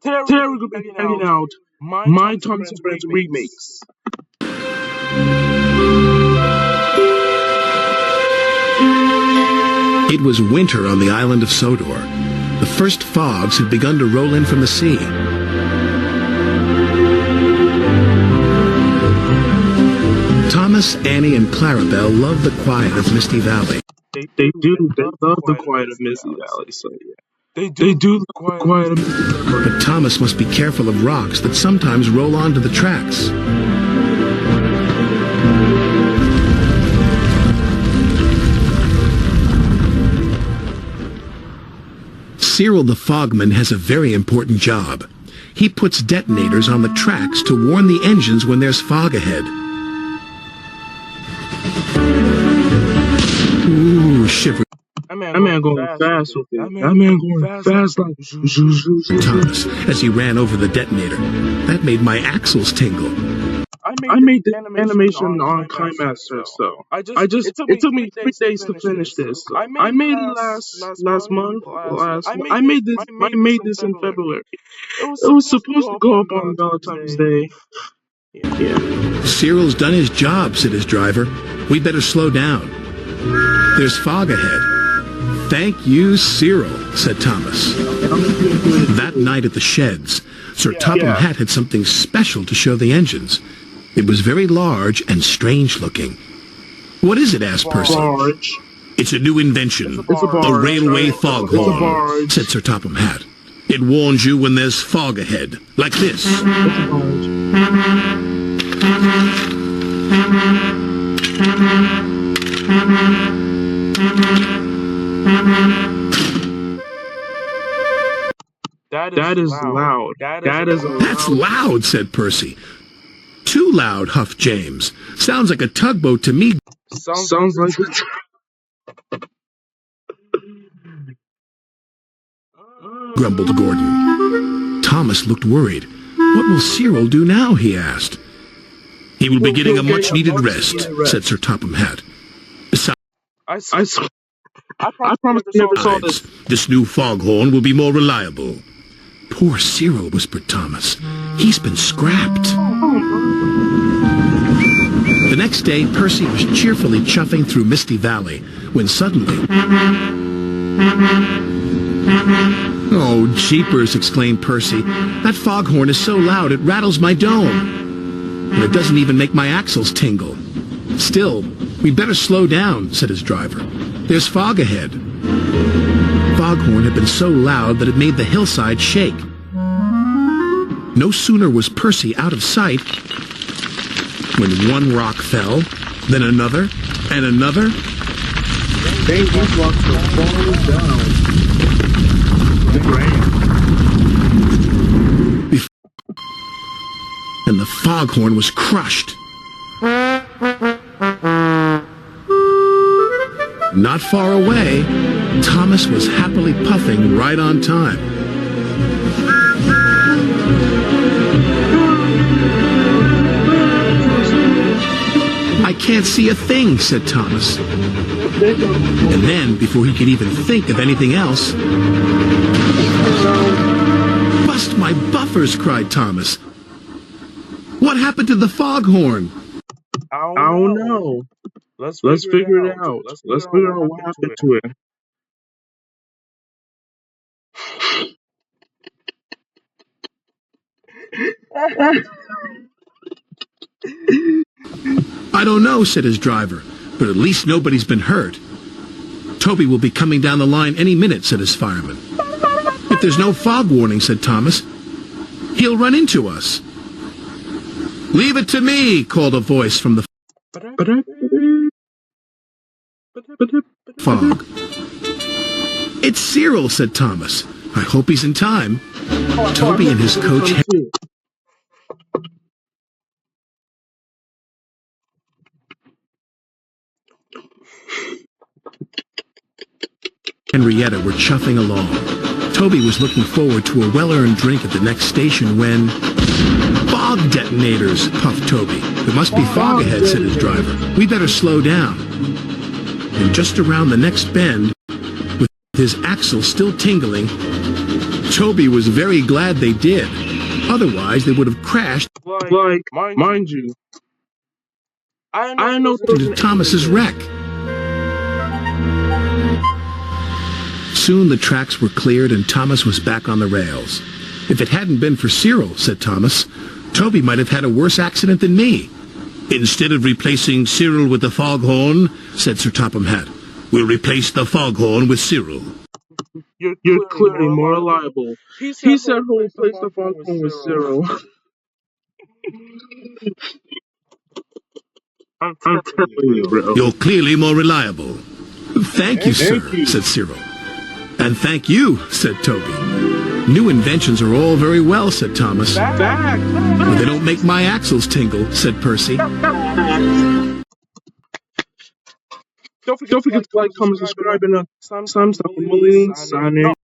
Today we're going to be checking out my Thomas and Friends remakes. It was winter on the island of Sodor. The first fogs had begun to roll in from the sea. Thomas, Annie, and Clarabelle loved the quiet of Misty Valley. They love the quiet of Misty Valley, so yeah. They do the quiet of Misty Valley. But Thomas must be careful of rocks that sometimes roll onto the tracks. Cyril the Fogman has a very important job. He puts detonators on the tracks to warn the engines when there's fog ahead. Ooh, shiver. That man going fast with it. That man going fast like Thomas, as he ran over the detonator. That made my axles tingle. I made the animation on KineMaster, so it took me 3 days to finish this. So I made it last month. I made this in February. It was supposed to go up on Valentine's Day. Yeah. Cyril's done his job, said his driver. We better slow down. There's fog ahead. Thank you, Cyril, said Thomas. That night at the sheds, Sir Topham Hatt had something special to show the engines. It was very large and strange looking. What is it? Asked Percy. It's a new invention, a railway foghorn, said Sir Topham Hatt. It warns you when there's fog ahead, like this. That is loud. That's loud, said Percy. Too loud, huffed James. Sounds like a tugboat to me. Sounds like it. Grumbled Gordon. Thomas looked worried. What will Cyril do now? He asked. He will be getting a much-needed rest, said Sir Topham Hatt. Besides, I promise I never saw this. This new foghorn will be more reliable. Poor Cyril, whispered Thomas. He's been scrapped. The next day, Percy was cheerfully chuffing through Misty Valley, when suddenly... Oh, jeepers, exclaimed Percy. That foghorn is so loud it rattles my dome. And it doesn't even make my axles tingle. Still, we'd better slow down, said his driver. There's fog ahead. Foghorn had been so loud that it made the hillside shake. No sooner was Percy out of sight when one rock fell, then another, and another. These rocks are falling down. And the foghorn was crushed. Not far away, Thomas was happily puffing right on time. I can't see a thing, said Thomas. And then, before he could even think of anything else... Bust my buffers, cried Thomas. What happened to the foghorn? I don't know. Let's figure it out. Let's figure out what happened to it. I don't know, said his driver, but at least nobody's been hurt. Toby will be coming down the line any minute, said his fireman. If there's no fog warning, said Thomas, he'll run into us. Leave it to me, called a voice from the fog. It's Cyril, said Thomas. I hope he's in time. Toby and his coach... Henrietta were chuffing along. Toby was looking forward to a well-earned drink at the next station when... Fog detonators, puffed Toby. There must be fog ahead, said his driver. We better slow down. And just around the next bend, with his axle still tingling, Toby was very glad they did. Otherwise, they would have crashed Like, mind you, I know there was into an Thomas's wreck. Soon the tracks were cleared and Thomas was back on the rails. If it hadn't been for Cyril, said Thomas, Toby might have had a worse accident than me. Instead of replacing Cyril with the foghorn, said Sir Topham Hatt, we'll replace the foghorn with Cyril. You're clearly more reliable. He said he'll replace the foghorn with Cyril. I'm telling you, bro. You're clearly more reliable. Thank you, sir, said Cyril. And thank you, said Toby. New inventions are all very well, said Thomas. But they don't make my axles tingle, said Percy. Don't forget to like, comment, subscribe, and some stuff. Signing.